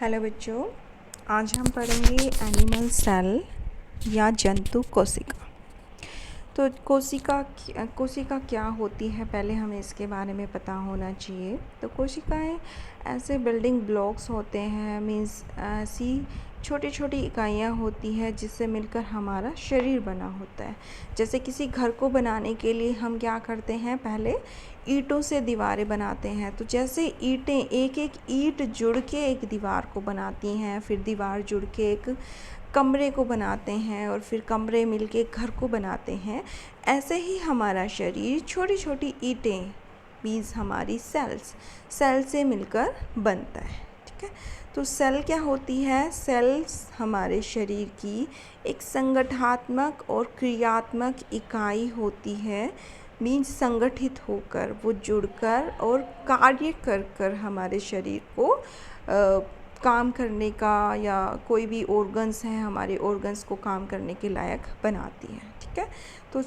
Hello बच्चों, आज हम पढ़ेंगे एनिमल सेल या जंतु कोशिका। तो कोशिका क्या होती है, पहले हमें इसके बारे में पता होना चाहिए। तो कोशिकाएं ऐसे बिल्डिंग ब्लॉक्स होते हैं, मीन्स ऐसी छोटी छोटी इकाइयाँ होती हैं जिससे मिलकर हमारा शरीर बना होता है। जैसे किसी घर को बनाने के लिए हम क्या करते हैं, पहले ईंटों से दीवारें बनाते हैं। तो जैसे ईंटें एक एक ईंट जुड़ के एक दीवार को बनाती हैं, फिर दीवार जुड़ के एक कमरे को बनाते हैं और फिर कमरे मिलके घर को बनाते हैं, ऐसे ही हमारा शरीर छोटी छोटी ईंटें मीन्स हमारी सेल से मिलकर बनता है। ठीक है, तो सेल क्या होती है? सेल्स हमारे शरीर की एक संगठनात्मक और क्रियात्मक इकाई होती है। मीन्स संगठित होकर, वो जुड़कर और कार्य कर कर हमारे शरीर को काम करने का, या कोई भी ऑर्गन्स हैं हमारे ऑर्गन्स को काम करने के लायक बनाती है। ठीक है, तो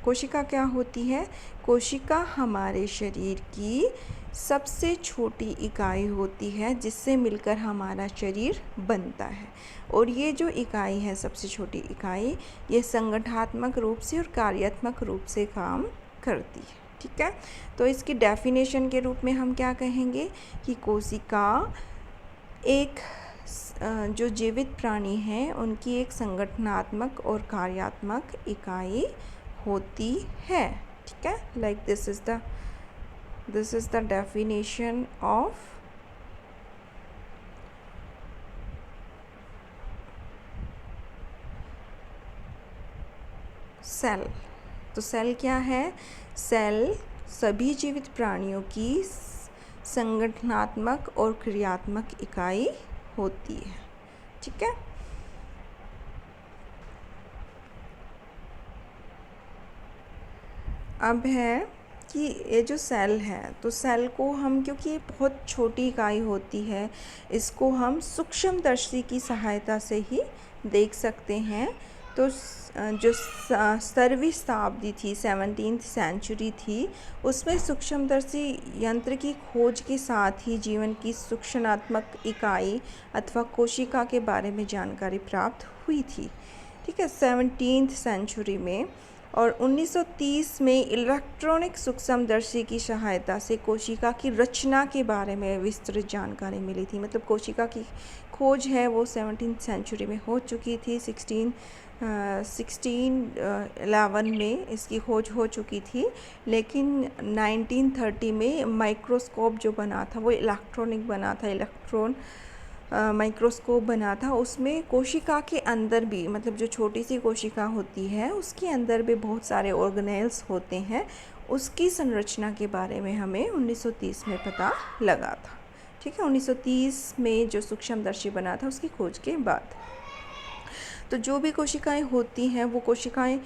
कोशिका क्या होती है? कोशिका हमारे शरीर की सबसे छोटी इकाई होती है जिससे मिलकर हमारा शरीर बनता है। और ये जो इकाई है, सबसे छोटी इकाई, ये संगठनात्मक रूप से और कार्यात्मक रूप से काम करती है। ठीक है, तो इसकी डेफिनेशन के रूप में हम क्या कहेंगे कि कोशिका एक जो जीवित प्राणी हैं उनकी एक संगठनात्मक और कार्यात्मक इकाई होती है। ठीक है, like this is the definition of sale. तो सेल क्या है? सेल सभी जीवित प्राणियों की संगठनात्मक और क्रियात्मक इकाई होती है। ठीक है, अब है कि ये जो सेल है, तो सेल को हम, क्योंकि ये बहुत छोटी इकाई होती है, इसको हम सूक्ष्मदर्शी की सहायता से ही देख सकते हैं। तो जो 17वीं शताब्दी थी, 17th सेंचुरी थी, उसमें सूक्ष्मदर्शी यंत्र की खोज के साथ ही जीवन की सूक्ष्मात्मक इकाई अथवा कोशिका के बारे में जानकारी प्राप्त हुई थी। ठीक है, 17th सेंचुरी में। और 1930 में इलेक्ट्रॉनिक सूक्ष्मदर्शी की सहायता से कोशिका की रचना के बारे में विस्तृत जानकारी मिली थी। मतलब कोशिका की खोज है वो 17th सेंचुरी में हो चुकी थी। 1611 में इसकी खोज हो चुकी थी, लेकिन 1930 में माइक्रोस्कोप जो बना था वो इलेक्ट्रॉनिक बना था, इलेक्ट्रॉन माइक्रोस्कोप बना था। उसमें कोशिका के अंदर भी, मतलब जो छोटी सी कोशिका होती है उसके अंदर भी बहुत सारे ऑर्गेनेल्स होते हैं, उसकी संरचना के बारे में हमें 1930 में पता लगा था। ठीक है, 1930 में जो सूक्ष्मदर्शी बना था उसकी खोज के बाद। तो जो भी कोशिकाएं होती हैं वो कोशिकाएं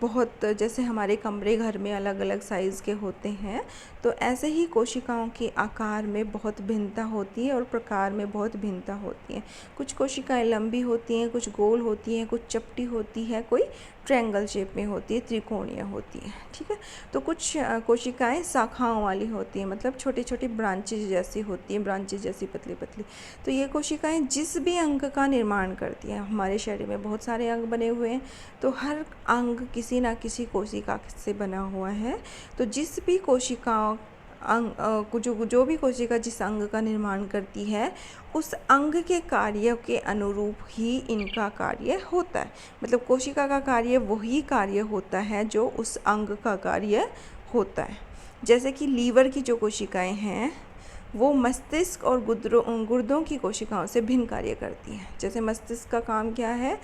बहुत, जैसे हमारे कमरे घर में अलग अलग साइज़ के होते हैं, तो ऐसे ही कोशिकाओं के आकार में बहुत भिन्नता होती है और प्रकार में बहुत भिन्नता होती है। कुछ कोशिकाएं लंबी होती हैं, कुछ गोल होती हैं, कुछ चपटी होती है, कोई ट्रायंगल शेप में होती है, त्रिकोणीय होती है। ठीक है, तो कुछ कोशिकाएं शाखाओं वाली होती हैं, मतलब छोटी छोटी ब्रांचेज जैसी होती हैं, ब्रांचेज जैसी पतली पतली। तो ये कोशिकाएं जिस भी अंग का निर्माण करती हैं, हमारे शरीर में बहुत सारे अंग बने हुए हैं, तो हर अंग किसी ना किसी कोशिका से बना हुआ है। तो जिस भी कोशिकाओं अंग जो भी कोशिका जिस अंग का निर्माण करती है, उस अंग के कार्य के अनुरूप ही इनका कार्य होता है। मतलब कोशिका का कार्य वही कार्य होता है जो उस अंग का कार्य होता है। जैसे कि लीवर की जो कोशिकाएं हैं वो मस्तिष्क और गुर्दों की कोशिकाओं से भिन्न कार्य करती हैं। जैसे मस्तिष्क का काम क्या है?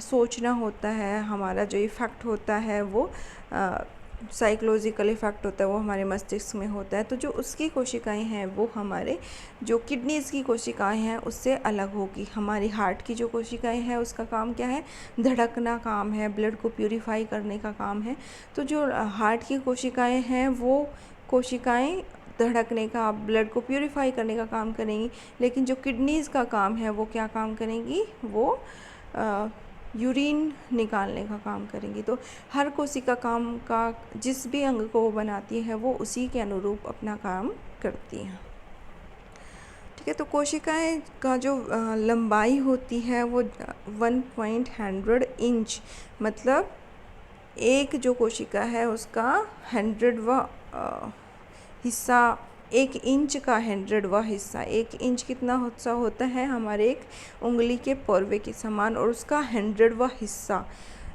सोचना होता है, हमारा जो इफ़ेक्ट होता है वो साइकोलॉजिकल इफ़ेक्ट होता है वो हमारे मस्तिष्क में होता है। तो जो उसकी कोशिकाएं हैं वो हमारे जो किडनीज़ की कोशिकाएं हैं उससे अलग होगी। हमारी हार्ट की जो कोशिकाएं हैं उसका काम क्या है? धड़कना काम है, ब्लड को प्यूरिफाई करने का काम है। तो जो हार्ट की कोशिकाएं हैं वो कोशिकाएं धड़कने का, ब्लड को प्यूरिफाई करने का काम करेंगी। लेकिन जो किडनीज़ का काम है वो क्या काम करेंगी? वो यूरिन निकालने का काम करेंगी। तो हर कोशिका काम का, जिस भी अंग को वो बनाती है वो उसी के अनुरूप अपना काम करती हैं। ठीक है। तो कोशिकाएं का जो लंबाई होती है वो 1.100 इंच, मतलब एक जो कोशिका है उसका 100वां हिस्सा, 1 इंच का 100वां हिस्सा, 1 इंच कितना हिस्सा होता है हमारे एक उंगली के पौरवे के समान, और उसका 100वां हिस्सा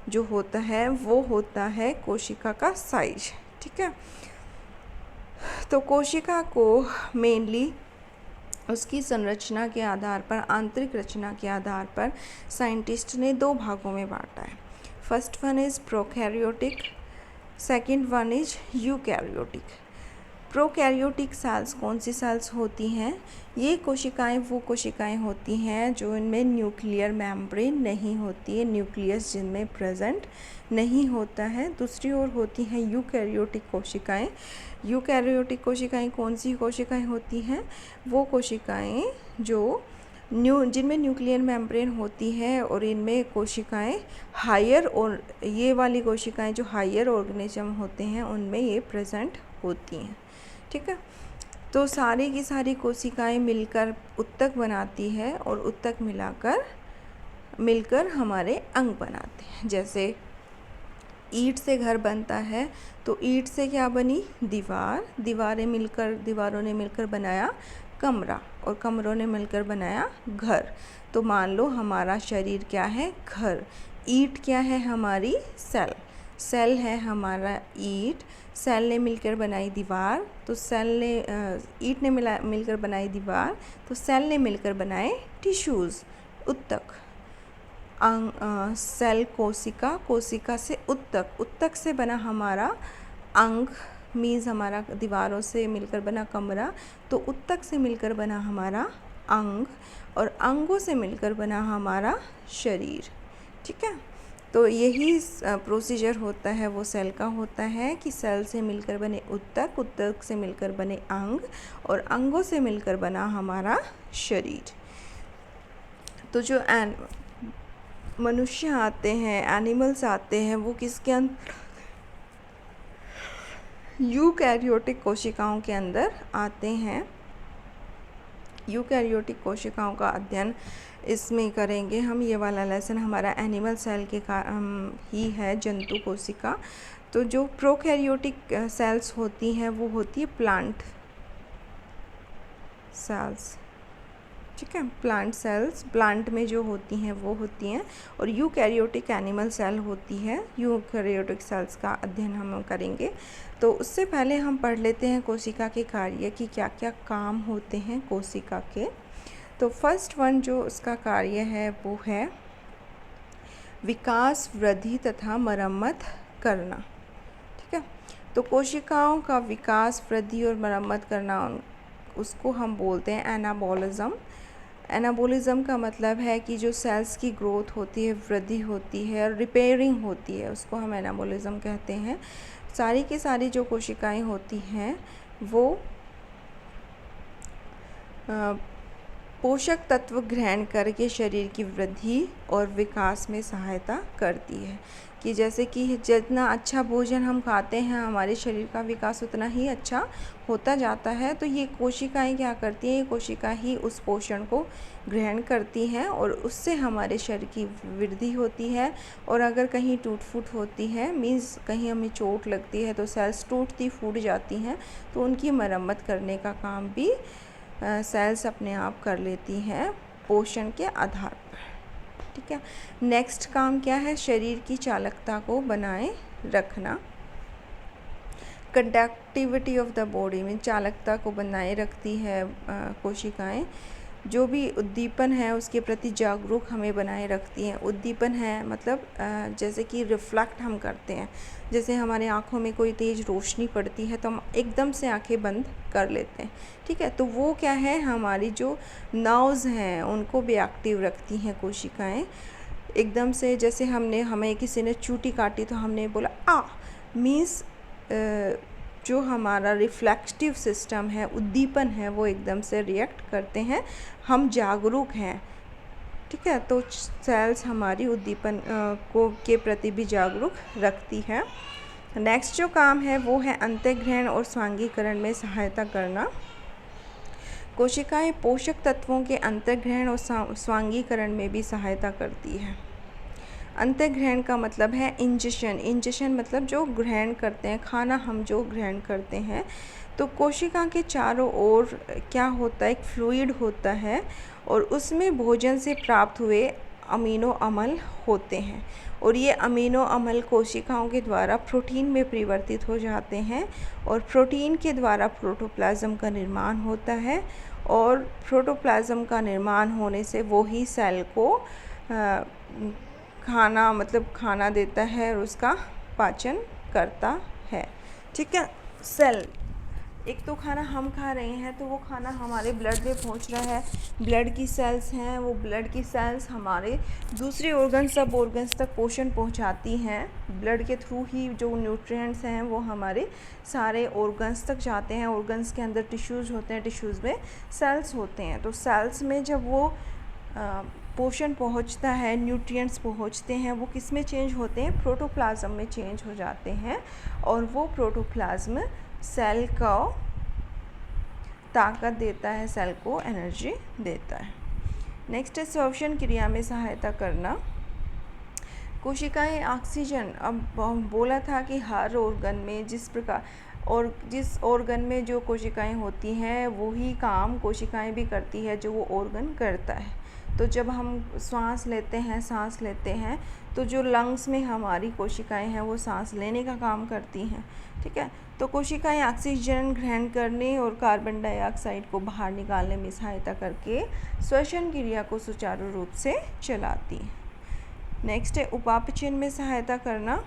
जो होता है वो होता है कोशिका का साइज। ठीक है। तो कोशिका को मेनली उसकी संरचना के आधार पर, आंतरिक रचना के आधार पर साइंटिस्ट ने 2 भागों में बांटा है। First one is prokaryotic, second one is eukaryotic. Prokaryotic cells कौन सी सेल्स होती हैं? ये कोशिकाएं वो कोशिकाएं होती हैं जो इनमें न्यूक्लियर मेम्ब्रेन नहीं होती है, न्यूक्लियस जिनमें प्रेजेंट नहीं होता है। दूसरी ओर होती हैं यूकैरियोटिक कोशिकाएं। यूकैरियोटिक कोशिकाएं कौन सी कोशिकाएं होती हैं? वो कोशिकाएं जो जिनमें न्यूक्लियर मेम्ब्रेन होती है और इनमें कोशिकाएं हायर, और ये वाली कोशिकाएं जो हायर ऑर्गेनिज्म होते हैं उनमें ये प्रेजेंट होती हैं। ठीक है। तो सारी की सारी कोशिकाएं मिलकर उत्तक बनाती है और उत्तक मिलकर हमारे अंग बनाते हैं। जैसे ईंट से घर बनता है तो ईंट से क्या बनी? दीवार, दीवारों ने मिलकर बनाया कमरा, और कमरों ने मिलकर बनाया घर। तो मान लो हमारा शरीर क्या है? घर। ईंट क्या है हमारी? सेल है हमारा ईंट। सेल ने मिलकर बनाई दीवार, तो ईंट ने मिलकर बनाई दीवार, तो सेल ने मिलकर बनाए टिश्यूज़, उत्तक। सेल कोशिका से उत्तक से बना हमारा अंग, मीन्स हमारा दीवारों से मिलकर बना कमरा, तो उत्तक से मिलकर बना हमारा अंग, और अंगों से मिलकर बना हमारा शरीर। ठीक है। तो यही प्रोसीजर होता है वो सेल का होता है कि सेल से मिलकर बने उत्तक, उत्तक से मिलकर बने अंग, और अंगों से मिलकर बना हमारा शरीर। तो जो मनुष्य आते हैं, एनिमल्स आते हैं, वो किसके अंदर? यूकैरियोटिक कोशिकाओं के अंदर आते हैं। यूकैरियोटिक कोशिकाओं का अध्ययन इसमें करेंगे हम। ये वाला लेसन हमारा एनिमल सेल के ही है, जंतु कोशिका। तो जो प्रोकैरियोटिक सेल्स होती हैं वो होती है प्लांट सेल्स। ठीक है। प्लांट सेल्स प्लांट में जो होती हैं वो होती हैं, और यूकैरियोटिक एनिमल सेल होती है। यूकैरियोटिक सेल्स का अध्ययन हम करेंगे। तो उससे पहले हम पढ़ लेते हैं कोशिका के कार्य कि क्या क्या काम होते हैं कोशिका के। तो फर्स्ट वन जो उसका कार्य है वो है विकास, वृद्धि तथा मरम्मत करना। ठीक है। तो कोशिकाओं का विकास, वृद्धि और मरम्मत करना, उसको हम बोलते हैं एनाबॉलिज्म। एनाबॉलिज्म का मतलब है कि जो सेल्स की ग्रोथ होती है, वृद्धि होती है और रिपेयरिंग होती है, उसको हम एनाबॉलिज्म कहते हैं। सारी की सारी जो कोशिकाएं होती हैं वो पोषक तत्व ग्रहण करके शरीर की वृद्धि और विकास में सहायता करती है। कि जैसे कि जितना अच्छा भोजन हम खाते हैं हमारे शरीर का विकास उतना ही अच्छा होता जाता है। तो ये कोशिकाएं क्या करती हैं? ये कोशिकाएं ही उस पोषण को ग्रहण करती हैं और उससे हमारे शरीर की वृद्धि होती है। और अगर कहीं टूट फूट होती है, मीन्स कहीं हमें चोट लगती है, तो सेल्स टूटती फूट जाती हैं, तो उनकी मरम्मत करने का काम भी सेल्स अपने आप कर लेती हैं पोषण के आधार पर। ठीक है। नेक्स्ट काम क्या है? शरीर की चालकता को बनाए रखना। कंडक्टिविटी ऑफ द बॉडी में चालकता को बनाए रखती है कोशिकाएं। जो भी उद्दीपन है उसके प्रति जागरूक हमें बनाए रखती हैं। उद्दीपन है मतलब जैसे कि रिफ्लेक्ट हम करते हैं, जैसे हमारे आँखों में कोई तेज़ रोशनी पड़ती है तो हम एकदम से आंखें बंद कर लेते हैं। ठीक है। तो वो क्या है? हमारी जो नर्व्स हैं उनको भी एक्टिव रखती हैं कोशिकाएं। एकदम से जैसे हमें किसी ने चूटी काटी तो हमने बोला आ, मीन्स जो हमारा रिफ्लेक्टिव सिस्टम है, उद्दीपन है, वो एकदम से रिएक्ट करते हैं, हम जागरूक हैं। ठीक है। तो सेल्स हमारी उद्दीपन के प्रति भी जागरूक रखती है। नेक्स्ट जो काम है वो है अंतःग्रहण और स्वांगीकरण में सहायता करना। कोशिकाएं पोषक तत्वों के अंतर्ग्रहण और स्वांगीकरण में भी सहायता करती है। अंतर्ग्रहण का मतलब है इंजेशन। इंजेशन मतलब जो ग्रहण करते हैं, खाना हम जो ग्रहण करते हैं, तो कोशिका के चारों ओर क्या होता है, एक फ्लूइड होता है और उसमें भोजन से प्राप्त हुए अमीनो अम्ल होते हैं और ये अमीनो अम्ल कोशिकाओं के द्वारा प्रोटीन में परिवर्तित हो जाते हैं और प्रोटीन के द्वारा प्रोटोप्लाज्म का निर्माण होता है और प्रोटोप्लाज्म का निर्माण होने से वो ही सेल को खाना देता है और उसका पाचन करता है। ठीक है। सेल, एक तो खाना हम खा रहे हैं तो वो खाना हमारे ब्लड में पहुंच रहा है, ब्लड की सेल्स हैं, वो ब्लड की सेल्स हमारे दूसरे सब ऑर्गन्स तक पोषण पहुंचाती हैं। ब्लड के थ्रू ही जो न्यूट्रिएंट्स हैं वो हमारे सारे ऑर्गन्स तक जाते हैं। ऑर्गन्स के अंदर टिश्यूज़ होते हैं, टिश्यूज़ में सेल्स होते हैं, तो सेल्स में जब वो पोषण पहुंचता है, न्यूट्रिएंट्स पहुंचते हैं, वो किस में चेंज होते हैं, प्रोटोप्लाज्म में चेंज हो जाते हैं और वो प्रोटोप्लाज्म सेल को ताकत देता है, सेल को एनर्जी देता है। नेक्स्ट है श्वसन क्रिया में सहायता करना। कोशिकाएं ऑक्सीजन, अब बोला था कि हर ऑर्गन में जिस ऑर्गन में जो कोशिकाएं होती हैं वही काम कोशिकाएं भी करती है जो वो ऑर्गन करता है। तो जब हम सांस लेते हैं तो जो लंग्स में हमारी कोशिकाएं हैं वो सांस लेने का काम करती हैं। ठीक है। तो कोशिकाएं ऑक्सीजन ग्रहण करने और कार्बन डाइऑक्साइड को बाहर निकालने में सहायता करके श्वसन क्रिया को सुचारू रूप से चलाती हैं। नेक्स्ट है उपापचयन में सहायता करना।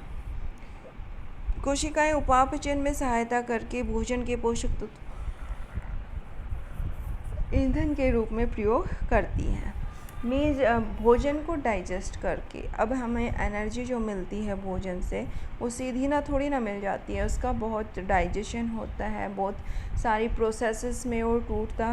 कोशिकाएं उपापचयन में सहायता करके भोजन के पोषक तत्व ईंधन के रूप में प्रयोग करती हैं। भोजन को डाइजेस्ट करके अब हमें एनर्जी जो मिलती है भोजन से वो सीधी ना थोड़ी ना मिल जाती है, उसका बहुत डाइजेशन होता है, बहुत सारी प्रोसेसेस में वो फूटता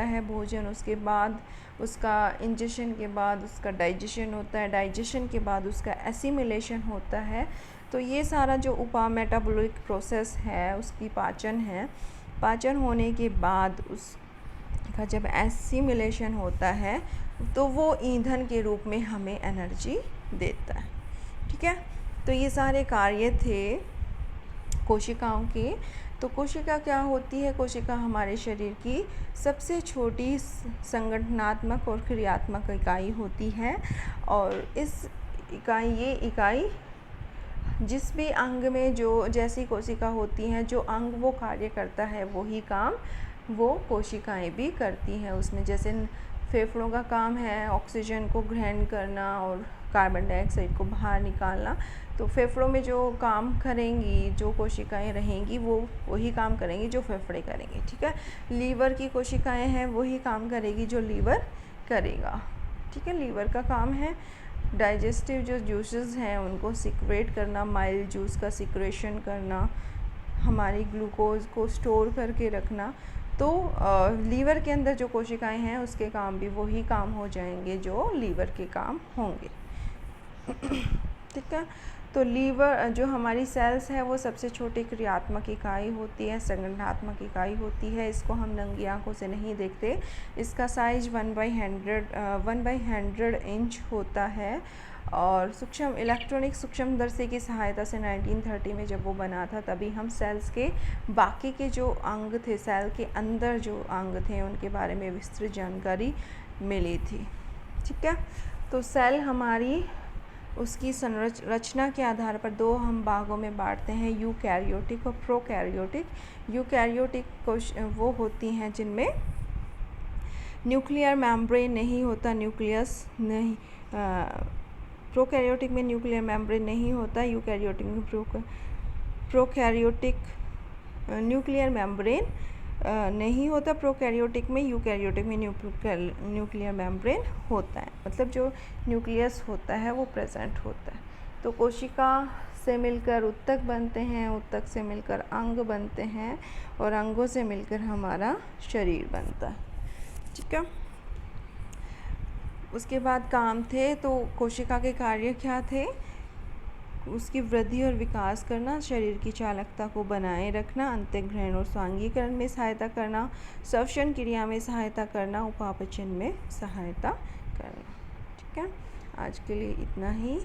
है भोजन। उसके बाद उसका इंजेशन के बाद उसका डाइजेशन होता है, डाइजेशन के बाद उसका एसिमिलेशन होता है। तो ये सारा जो मेटाबॉलिक प्रोसेस है उसकी पाचन है। पाचन होने के बाद उसका जब एसिमिलेशन होता है तो वो ईंधन के रूप में हमें एनर्जी देता है। ठीक है। तो ये सारे कार्य थे कोशिकाओं के। तो कोशिका क्या होती है? कोशिका हमारे शरीर की सबसे छोटी संगठनात्मक और क्रियात्मक इकाई होती है और ये इकाई जिस भी अंग में जैसी कोशिका होती हैं, जो अंग वो कार्य करता है वही काम वो कोशिकाएं भी करती हैं उसमें। जैसे फेफड़ों का काम है ऑक्सीजन को ग्रहण करना और कार्बन डाइऑक्साइड को बाहर निकालना, तो फेफड़ों में जो काम करेंगी, जो कोशिकाएं रहेंगी वो वही काम करेंगी जो फेफड़े करेंगे। ठीक है। लीवर की कोशिकाएं हैं वही काम करेगी जो लीवर करेगा। ठीक है। लीवर का काम है डाइजेस्टिव जो जूसेस हैं उनको सिक्रेट करना, माइल जूस का सिक्रेशन करना, हमारी ग्लूकोज को स्टोर करके रखना। तो लीवर के अंदर जो कोशिकाएं हैं उसके काम भी वही काम हो जाएंगे जो लीवर के काम होंगे। ठीक है। तो लीवर जो हमारी सेल्स है वो सबसे छोटी क्रियात्मक इकाई होती है, संगठनात्मक इकाई होती है। इसको हम नंगी आंखों से नहीं देखते। इसका साइज 1/100 इंच होता है और इलेक्ट्रॉनिक सूक्ष्मदर्शी की सहायता से 1930 में जब वो बना था तभी हम सेल्स के बाकी के जो अंग थे, सेल के अंदर जो अंग थे उनके बारे में विस्तृत जानकारी मिली थी। ठीक है। तो सेल हमारी उसकी संरचना के आधार पर दो हम भागों में बांटते हैं, यूकैरियोटिक और प्रोकैरियोटिक। यूकैरियोटिक वो होती हैं जिनमें न्यूक्लियर मेम्ब्रेन नहीं होता, न्यूक्लियस नहीं। प्रोकैरियोटिक में न्यूक्लियर मेम्ब्रेन नहीं होता, यूकैरियोटिक में प्रोकैरियोटिक न्यूक्लियर मेम्ब्रेन नहीं होता प्रोकैरियोटिक में, यूकैरियोटिक में न्यूक्लियर मेम्ब्रेन होता है। मतलब जो न्यूक्लियस होता है वो प्रेजेंट होता है। तो कोशिका से मिलकर उत्तक बनते हैं, उत्तक से मिलकर अंग बनते हैं और अंगों से मिलकर हमारा शरीर बनता है। ठीक है। उसके बाद काम थे, तो कोशिका के कार्य क्या थे? उसकी वृद्धि और विकास करना, शरीर की चालकता को बनाए रखना, अंतःग्रहण और स्वांगीकरण में सहायता करना, श्वसन क्रिया में सहायता करना, उपापचन में सहायता करना। ठीक है, आज के लिए इतना ही।